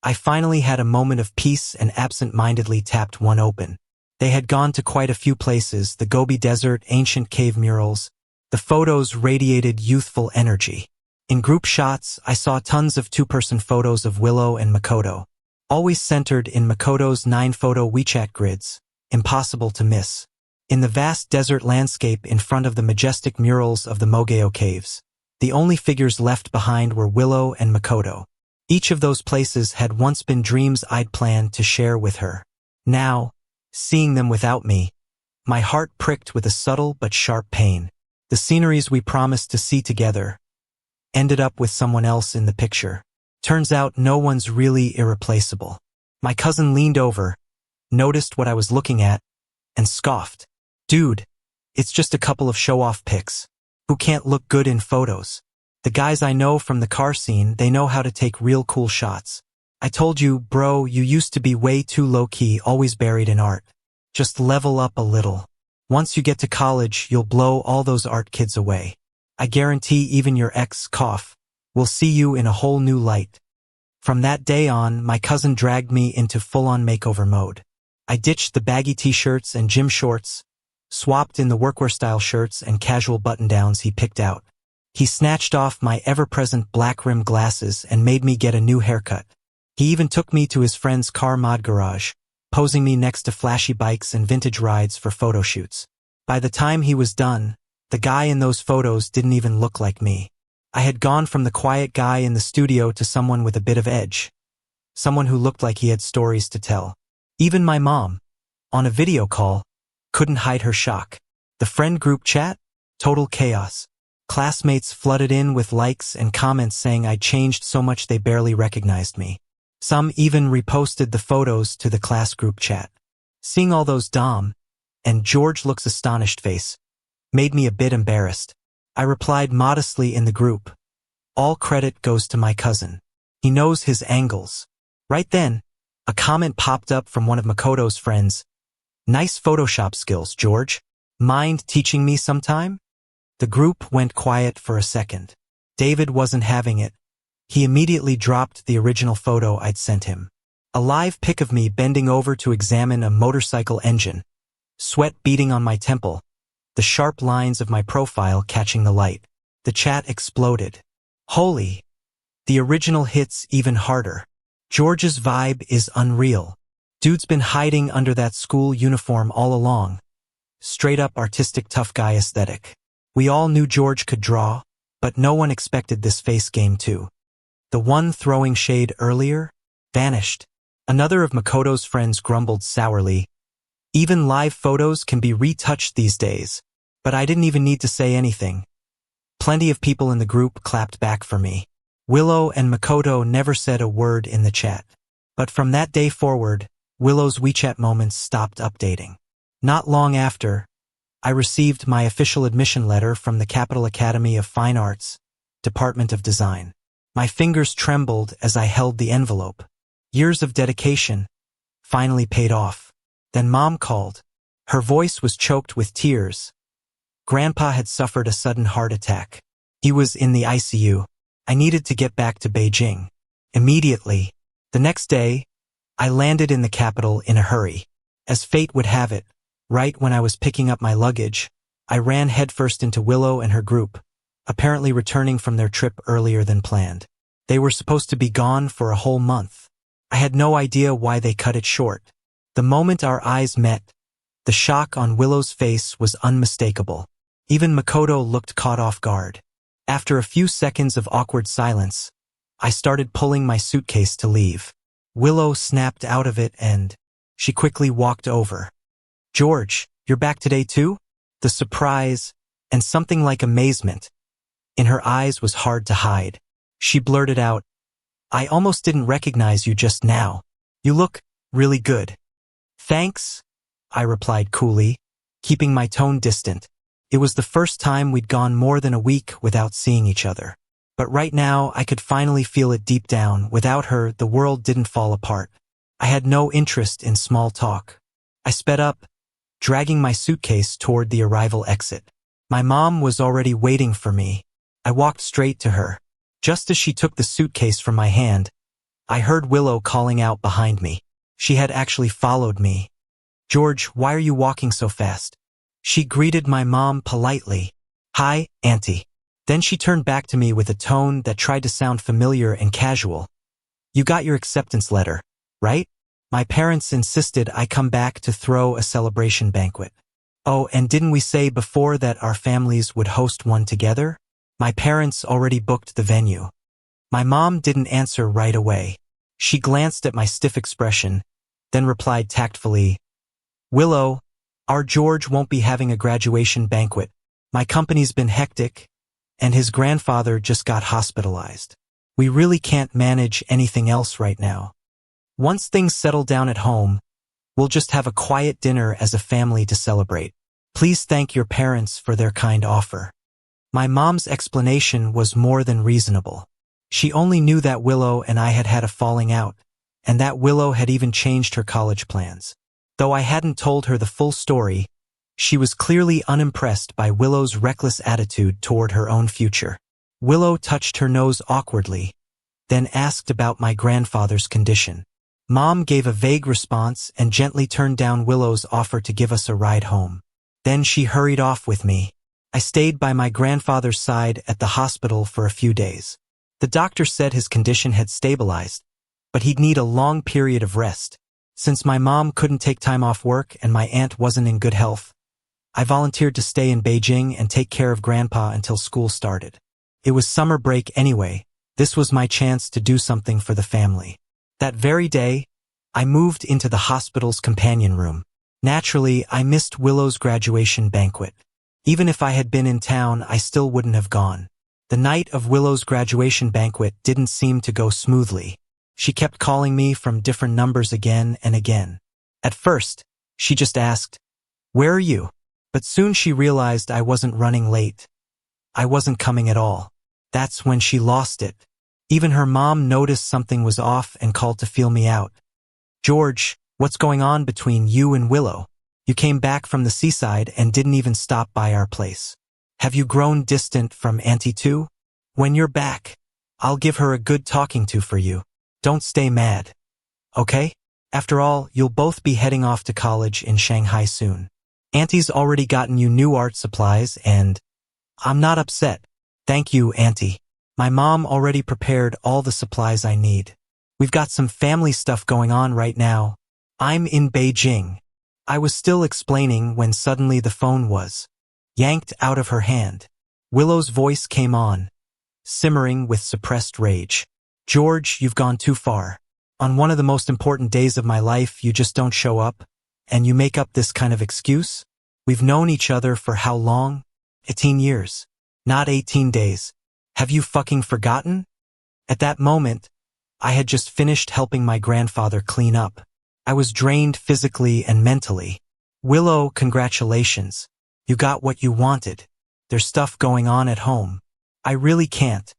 I finally had a moment of peace and absent-mindedly tapped one open. They had gone to quite a few places, the Gobi Desert, ancient cave murals. The photos radiated youthful energy. In group shots, I saw tons of two-person photos of Willow and Makoto, always centered in Makoto's 9-photo WeChat grids, impossible to miss. In the vast desert landscape in front of the majestic murals of the Mogeo caves, the only figures left behind were Willow and Makoto. Each of those places had once been dreams I'd planned to share with her. Now, seeing them without me, my heart pricked with a subtle but sharp pain. The sceneries we promised to see together ended up with someone else in the picture. Turns out no one's really irreplaceable. My cousin leaned over, noticed what I was looking at, and scoffed. Dude, it's just a couple of show-off pics. Who can't look good in photos? The guys I know from the car scene, they know how to take real cool shots. I told you, bro, you used to be way too low-key, always buried in art. Just level up a little. Once you get to college, you'll blow all those art kids away. I guarantee even your ex, will see you in a whole new light. From that day on, my cousin dragged me into full-on makeover mode. I ditched the baggy t-shirts and gym shorts, swapped in the workwear-style shirts and casual button-downs he picked out. He snatched off my ever-present black-rimmed glasses and made me get a new haircut. He even took me to his friend's car mod garage, posing me next to flashy bikes and vintage rides for photo shoots. By the time he was done, the guy in those photos didn't even look like me. I had gone from the quiet guy in the studio to someone with a bit of edge. Someone who looked like he had stories to tell. Even my mom, on a video call, couldn't hide her shock. The friend group chat? Total chaos. Classmates flooded in with likes and comments saying I'd changed so much they barely recognized me. Some even reposted the photos to the class group chat. Seeing all those Dom and George looks astonished face made me a bit embarrassed. I replied modestly in the group. All credit goes to my cousin. He knows his angles. Right then, a comment popped up from one of Makoto's friends. Nice Photoshop skills, George. Mind teaching me sometime? The group went quiet for a second. David wasn't having it. He immediately dropped the original photo I'd sent him. A live pic of me bending over to examine a motorcycle engine, sweat beading on my temple, the sharp lines of my profile catching the light. The chat exploded. Holy! The original hits even harder. George's vibe is unreal. Dude's been hiding under that school uniform all along. Straight up artistic tough guy aesthetic. We all knew George could draw, but no one expected this face game too. The one throwing shade earlier vanished. Another of Makoto's friends grumbled sourly. Even live photos can be retouched these days, but I didn't even need to say anything. Plenty of people in the group clapped back for me. Willow and Makoto never said a word in the chat. But from that day forward, Willow's WeChat moments stopped updating. Not long after, I received my official admission letter from the Capital Academy of Fine Arts, Department of Design. My fingers trembled as I held the envelope. Years of dedication finally paid off. Then Mom called. Her voice was choked with tears. Grandpa had suffered a sudden heart attack. He was in the ICU. I needed to get back to Beijing. Immediately. The next day, I landed in the capital in a hurry. As fate would have it, right when I was picking up my luggage, I ran headfirst into Willow and her group, apparently returning from their trip earlier than planned. They were supposed to be gone for a whole month. I had no idea why they cut it short. The moment our eyes met, the shock on Willow's face was unmistakable. Even Makoto looked caught off guard. After a few seconds of awkward silence, I started pulling my suitcase to leave. Willow snapped out of it and she quickly walked over. George, you're back today too? The surprise and something like amazement in her eyes was hard to hide. She blurted out, I almost didn't recognize you just now. You look really good. Thanks, I replied coolly, keeping my tone distant. It was the first time we'd gone more than a week without seeing each other. But right now, I could finally feel it deep down. Without her, the world didn't fall apart. I had no interest in small talk. I sped up, dragging my suitcase toward the arrival exit. My mom was already waiting for me. I walked straight to her. Just as she took the suitcase from my hand, I heard Willow calling out behind me. She had actually followed me. George, why are you walking so fast? She greeted my mom politely. Hi, Auntie. Then she turned back to me with a tone that tried to sound familiar and casual. You got your acceptance letter, right? My parents insisted I come back to throw a celebration banquet. Oh, and didn't we say before that our families would host one together? My parents already booked the venue. My mom didn't answer right away. She glanced at my stiff expression, then replied tactfully, Willow, our George won't be having a graduation banquet. My company's been hectic, and his grandfather just got hospitalized. We really can't manage anything else right now. Once things settle down at home, we'll just have a quiet dinner as a family to celebrate. Please thank your parents for their kind offer. My mom's explanation was more than reasonable. She only knew that Willow and I had had a falling out, and that Willow had even changed her college plans. Though I hadn't told her the full story, she was clearly unimpressed by Willow's reckless attitude toward her own future. Willow touched her nose awkwardly, then asked about my grandfather's condition. Mom gave a vague response and gently turned down Willow's offer to give us a ride home. Then she hurried off with me. I stayed by my grandfather's side at the hospital for a few days. The doctor said his condition had stabilized, but he'd need a long period of rest. Since my mom couldn't take time off work and my aunt wasn't in good health, I volunteered to stay in Beijing and take care of Grandpa until school started. It was summer break anyway. This was my chance to do something for the family. That very day, I moved into the hospital's companion room. Naturally, I missed Willow's graduation banquet. Even if I had been in town, I still wouldn't have gone. The night of Willow's graduation banquet didn't seem to go smoothly. She kept calling me from different numbers again and again. At first, she just asked, "Where are you?" But soon she realized I wasn't running late. I wasn't coming at all. That's when she lost it. Even her mom noticed something was off and called to feel me out. "George, what's going on between you and Willow? You came back from the seaside and didn't even stop by our place. Have you grown distant from Auntie too? When you're back, I'll give her a good talking to for you. Don't stay mad. Okay? After all, you'll both be heading off to college in Shanghai soon. Auntie's already gotten you new art supplies and I'm not upset. Thank you, Auntie. My mom already prepared all the supplies I need. We've got some family stuff going on right now. I'm in Beijing. I was still explaining when suddenly the phone was yanked out of her hand. Willow's voice came on, simmering with suppressed rage. George, you've gone too far. On one of the most important days of my life, you just don't show up, and you make up this kind of excuse? We've known each other for how long? 18 years. Not 18 days. Have you fucking forgotten? At that moment, I had just finished helping my grandfather clean up. I was drained physically and mentally. Willow, congratulations. You got what you wanted. There's stuff going on at home. I really can't.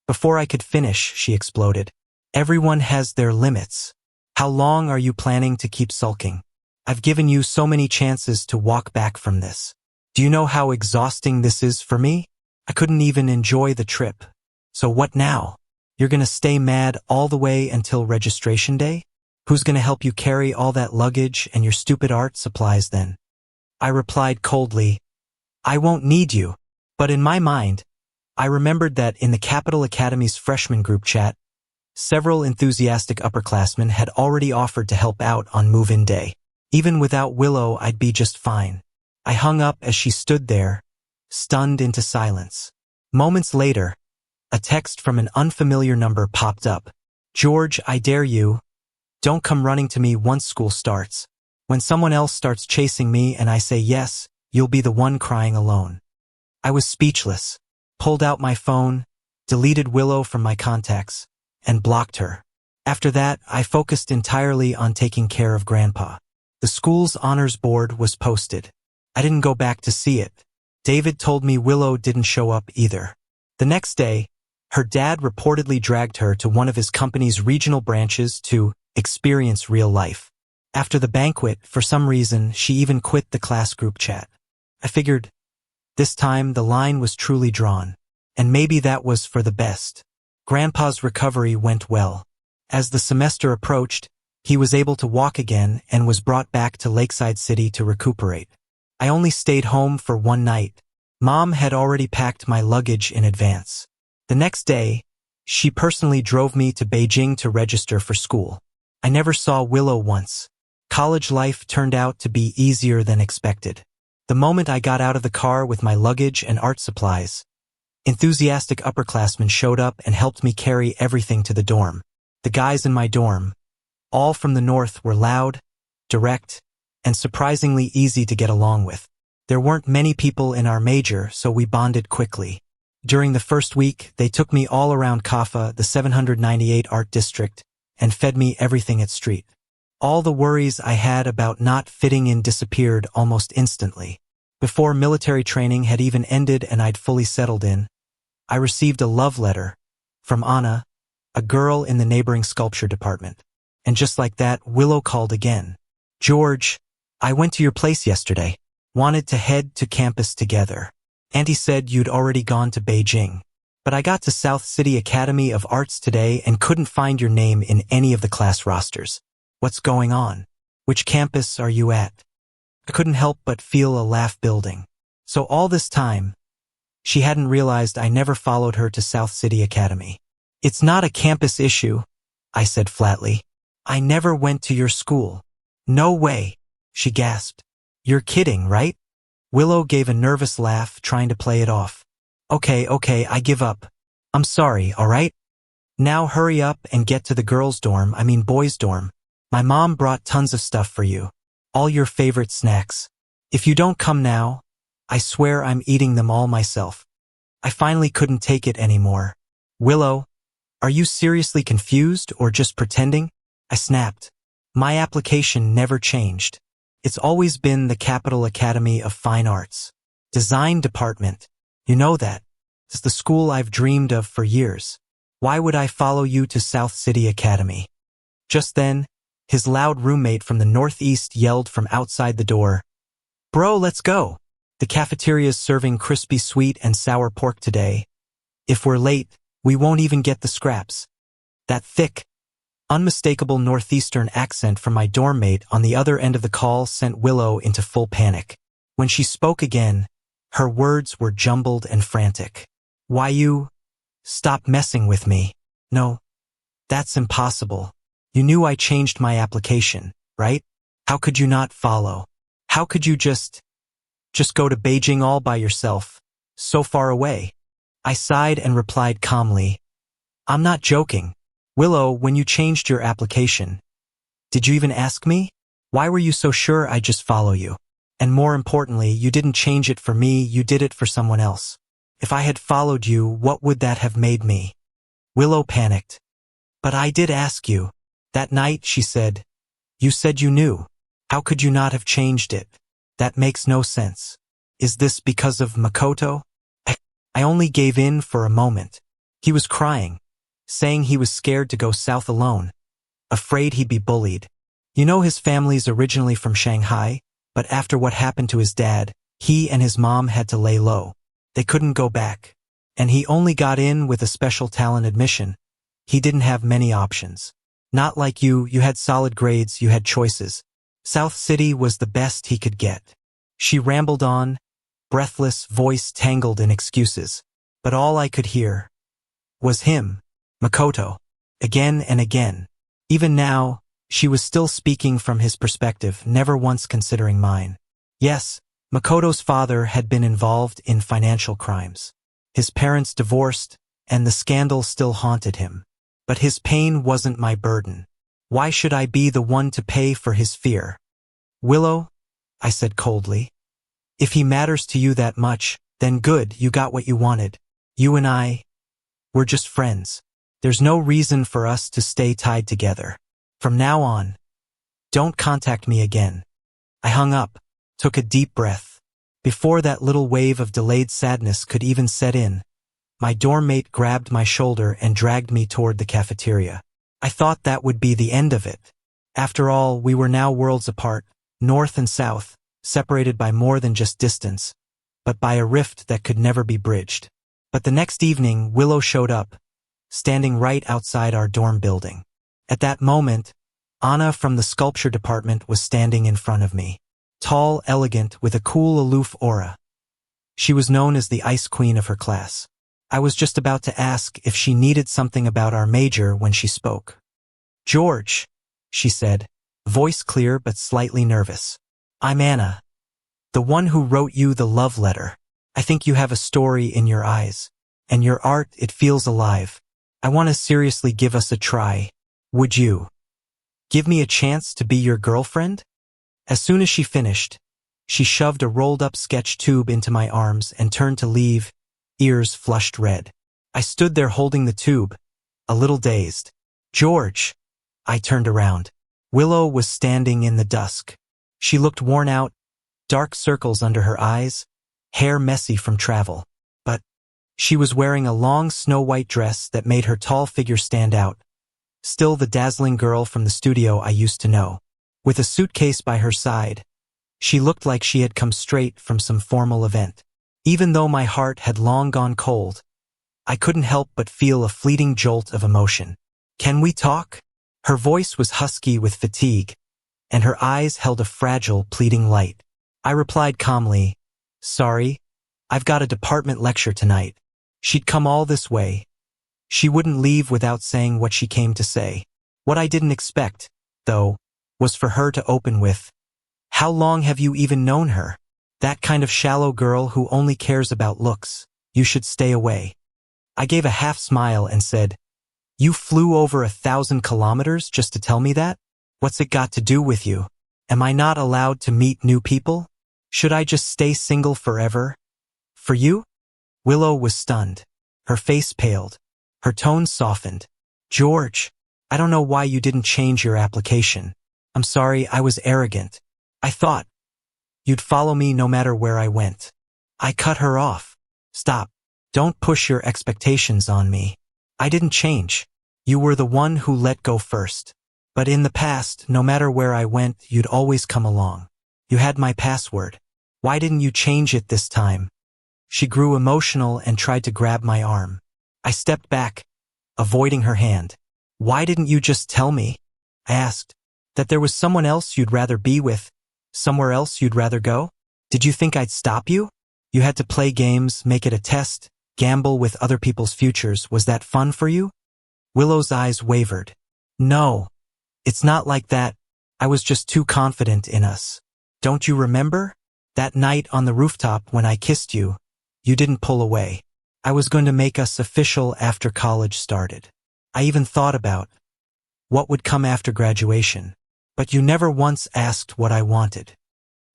Before I could finish, she exploded. Everyone has their limits. How long are you planning to keep sulking? I've given you so many chances to walk back from this. Do you know how exhausting this is for me? I couldn't even enjoy the trip. So what now? You're gonna stay mad all the way until registration day? Who's gonna help you carry all that luggage and your stupid art supplies then? I replied coldly, I won't need you. But in my mind, I remembered that in the Capital Academy's freshman group chat, several enthusiastic upperclassmen had already offered to help out on move-in day. Even without Willow, I'd be just fine. I hung up as she stood there, stunned into silence. Moments later, a text from an unfamiliar number popped up. George, I dare you. Don't come running to me once school starts. When someone else starts chasing me and I say yes, you'll be the one crying alone. I was speechless, pulled out my phone, deleted Willow from my contacts, and blocked her. After that, I focused entirely on taking care of Grandpa. The school's honors board was posted. I didn't go back to see it. David told me Willow didn't show up either. The next day, her dad reportedly dragged her to one of his company's regional branches to experience real life. After the banquet, for some reason, she even quit the class group chat. I figured, this time the line was truly drawn, and maybe that was for the best. Grandpa's recovery went well. As the semester approached, he was able to walk again and was brought back to Lakeside City to recuperate. I only stayed home for one night. Mom had already packed my luggage in advance. The next day, she personally drove me to Beijing to register for school. I never saw Willow once. College life turned out to be easier than expected. The moment I got out of the car with my luggage and art supplies, enthusiastic upperclassmen showed up and helped me carry everything to the dorm. The guys in my dorm, all from the north, were loud, direct, and surprisingly easy to get along with. There weren't many people in our major, so we bonded quickly. During the first week, they took me all around Kaffa, the 798 art district, and fed me everything at street. All the worries I had about not fitting in disappeared almost instantly. Before military training had even ended and I'd fully settled in, I received a love letter from Anna, a girl in the neighboring sculpture department. And just like that, Willow called again. George, I went to your place yesterday. Wanted to head to campus together. Auntie said you'd already gone to Beijing. But I got to South City Academy of Arts today and couldn't find your name in any of the class rosters. What's going on? Which campus are you at? I couldn't help but feel a laugh building. So all this time, she hadn't realized I never followed her to South City Academy. It's not a campus issue, I said flatly. I never went to your school. No way, she gasped. You're kidding, right? Willow gave a nervous laugh, trying to play it off. Okay, I give up. I'm sorry, all right? Now hurry up and get to the boys' dorm. My mom brought tons of stuff for you. All your favorite snacks. If you don't come now, I swear I'm eating them all myself. I finally couldn't take it anymore. Willow, are you seriously confused or just pretending? I snapped. My application never changed. It's always been the Capital Academy of Fine Arts. Design department. You know that. It's the school I've dreamed of for years. Why would I follow you to South City Academy? Just then, His loud roommate from the northeast yelled from outside the door, "Bro, let's go. The cafeteria's serving crispy sweet and sour pork today. If we're late, we won't even get the scraps." That thick, unmistakable northeastern accent from my dorm mate on the other end of the call sent Willow into full panic. When she spoke again, her words were jumbled and frantic. "Why you? Stop messing with me. No, that's impossible. You knew I changed my application, right? How could you not follow? How could you just go to Beijing all by yourself, so far away?" I sighed and replied calmly, "I'm not joking. Willow, when you changed your application, did you even ask me? Why were you so sure I'd just follow you? And more importantly, you didn't change it for me, you did it for someone else. If I had followed you, what would that have made me?" Willow panicked. "But I did ask you. That night," she said. "You said you knew. How could you not have changed it? That makes no sense. Is this because of Makoto?" I only gave in for a moment. He was crying, saying he was scared to go south alone, afraid he'd be bullied. You know, his family's originally from Shanghai, but after what happened to his dad, he and his mom had to lay low. They couldn't go back. And he only got in with a special talent admission. He didn't have many options. Not like you had solid grades, you had choices. South City was the best he could get. She rambled on, breathless, voice tangled in excuses. But all I could hear was him, Makoto, again and again. Even now, she was still speaking from his perspective, never once considering mine. Yes, Makoto's father had been involved in financial crimes. His parents divorced, and the scandal still haunted him. But his pain wasn't my burden. Why should I be the one to pay for his fear? "Willow," I said coldly, "if he matters to you that much, then good, you got what you wanted. You and we're just friends. There's no reason for us to stay tied together. From now on, don't contact me again." I hung up, took a deep breath. Before that little wave of delayed sadness could even set in, my dorm mate grabbed my shoulder and dragged me toward the cafeteria. I thought that would be the end of it. After all, we were now worlds apart, north and south, separated by more than just distance, but by a rift that could never be bridged. But the next evening, Willow showed up, standing right outside our dorm building. At that moment, Anna from the sculpture department was standing in front of me. Tall, elegant, with a cool, aloof aura. She was known as the ice queen of her class. I was just about to ask if she needed something about our major when she spoke. "George," she said, voice clear but slightly nervous. "I'm Anna, the one who wrote you the love letter. I think you have a story in your eyes. And your art, it feels alive. I want to seriously give us a try. Would you give me a chance to be your girlfriend?" As soon as she finished, she shoved a rolled-up sketch tube into my arms and turned to leave, ears flushed red. I stood there holding the tube, a little dazed. "George." I turned around. Willow was standing in the dusk. She looked worn out, dark circles under her eyes, hair messy from travel. But she was wearing a long snow-white dress that made her tall figure stand out. Still the dazzling girl from the studio I used to know. With a suitcase by her side, she looked like she had come straight from some formal event. Even though my heart had long gone cold, I couldn't help but feel a fleeting jolt of emotion. "Can we talk?" Her voice was husky with fatigue, and her eyes held a fragile, pleading light. I replied calmly, "Sorry, I've got a department lecture tonight." She'd come all this way. She wouldn't leave without saying what she came to say. What I didn't expect, though, was for her to open with, "How long have you even known her? That kind of shallow girl who only cares about looks. You should stay away." I gave a half smile and said, "You flew over 1,000 kilometers just to tell me that? What's it got to do with you? Am I not allowed to meet new people? Should I just stay single forever? For you?" Willow was stunned. Her face paled. Her tone softened. "George, I don't know why you didn't change your application. I'm sorry, I was arrogant. I thought you'd follow me no matter where I went." I cut her off. "Stop. Don't push your expectations on me. I didn't change. You were the one who let go first. But in the past, no matter where I went, you'd always come along. You had my password. Why didn't you change it this time? She grew emotional and tried to grab my arm. I stepped back, avoiding her hand. Why didn't you just tell me? I asked. That there was someone else you'd rather be with, somewhere else you'd rather go? Did you think I'd stop you? You had to play games, make it a test, gamble with other people's futures. Was that fun for you? Willow's eyes wavered. No, it's not like that. I was just too confident in us. Don't you remember? That night on the rooftop when I kissed you, you didn't pull away. I was going to make us official after college started. I even thought about what would come after graduation. But you never once asked what I wanted.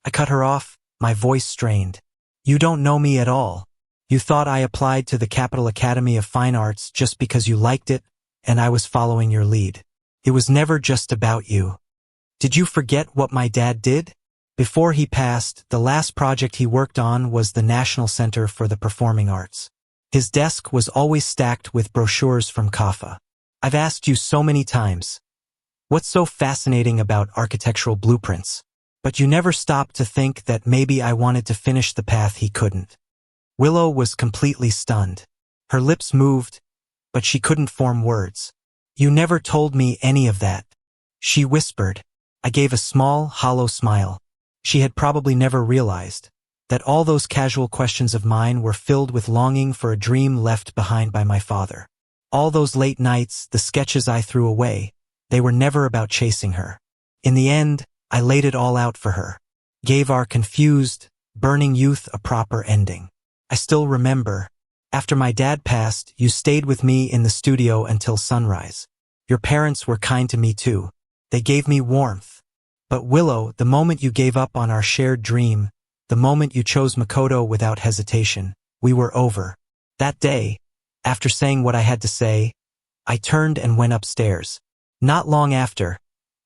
I cut her off, my voice strained. You don't know me at all. You thought I applied to the Capital Academy of Fine Arts just because you liked it, and I was following your lead. It was never just about you. Did you forget what my dad did? Before he passed, the last project he worked on was the National Center for the Performing Arts. His desk was always stacked with brochures from CAFA. I've asked you so many times, what's so fascinating about architectural blueprints? But you never stopped to think that maybe I wanted to finish the path he couldn't. Willow was completely stunned. Her lips moved, but she couldn't form words. You never told me any of that, she whispered. I gave a small, hollow smile. She had probably never realized that all those casual questions of mine were filled with longing for a dream left behind by my father. All those late nights, the sketches I threw away, they were never about chasing her. In the end, I laid it all out for her. Gave our confused, burning youth a proper ending. I still remember, after my dad passed, you stayed with me in the studio until sunrise. Your parents were kind to me too. They gave me warmth. But Willow, the moment you gave up on our shared dream, the moment you chose Makoto without hesitation, we were over. That day, after saying what I had to say, I turned and went upstairs. Not long after,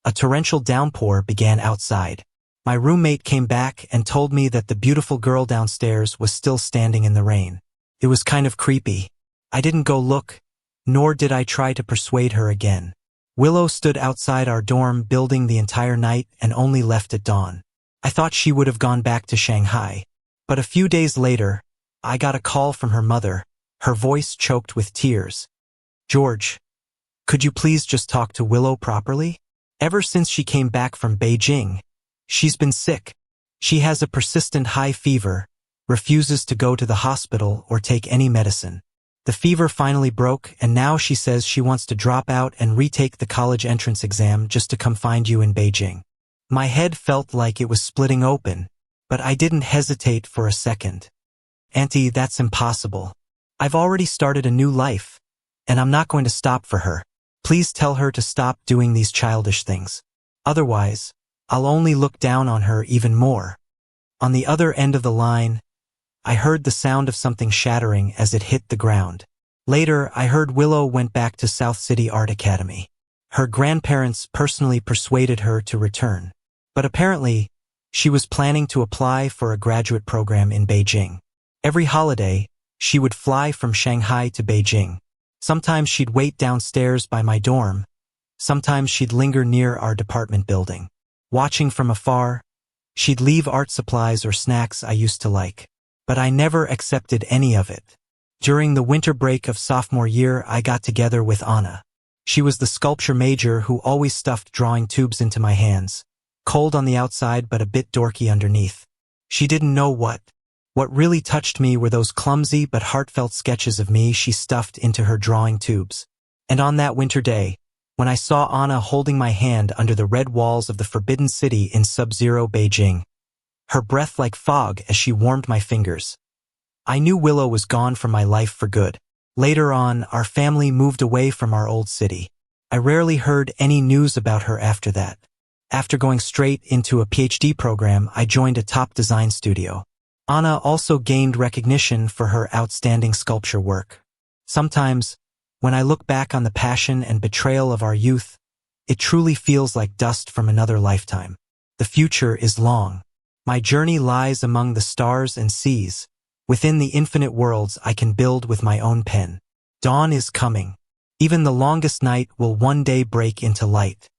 a torrential downpour began outside. My roommate came back and told me that the beautiful girl downstairs was still standing in the rain. It was kind of creepy. I didn't go look, nor did I try to persuade her again. Willow stood outside our dorm building the entire night and only left at dawn. I thought she would have gone back to Shanghai. But a few days later, I got a call from her mother, her voice choked with tears. George, could you please just talk to Willow properly? Ever since she came back from Beijing, she's been sick. She has a persistent high fever, refuses to go to the hospital or take any medicine. The fever finally broke, and now she says she wants to drop out and retake the college entrance exam just to come find you in Beijing. My head felt like it was splitting open, but I didn't hesitate for a second. Auntie, that's impossible. I've already started a new life, and I'm not going to stop for her. Please tell her to stop doing these childish things. Otherwise, I'll only look down on her even more. On the other end of the line, I heard the sound of something shattering as it hit the ground. Later, I heard Willow went back to South City Art Academy. Her grandparents personally persuaded her to return. But apparently, she was planning to apply for a graduate program in Beijing. Every holiday, she would fly from Shanghai to Beijing. Sometimes she'd wait downstairs by my dorm. Sometimes she'd linger near our department building. Watching from afar, she'd leave art supplies or snacks I used to like. But I never accepted any of it. During the winter break of sophomore year, I got together with Anna. She was the sculpture major who always stuffed drawing tubes into my hands, cold on the outside but a bit dorky underneath. She didn't know what really touched me were those clumsy but heartfelt sketches of me she stuffed into her drawing tubes. And on that winter day, when I saw Anna holding my hand under the red walls of the Forbidden City in sub-zero Beijing, her breath like fog as she warmed my fingers, I knew Willow was gone from my life for good. Later on, our family moved away from our old city. I rarely heard any news about her after that. After going straight into a PhD program, I joined a top design studio. Anna also gained recognition for her outstanding sculpture work. Sometimes, when I look back on the passion and betrayal of our youth, it truly feels like dust from another lifetime. The future is long. My journey lies among the stars and seas, within the infinite worlds I can build with my own pen. Dawn is coming. Even the longest night will one day break into light.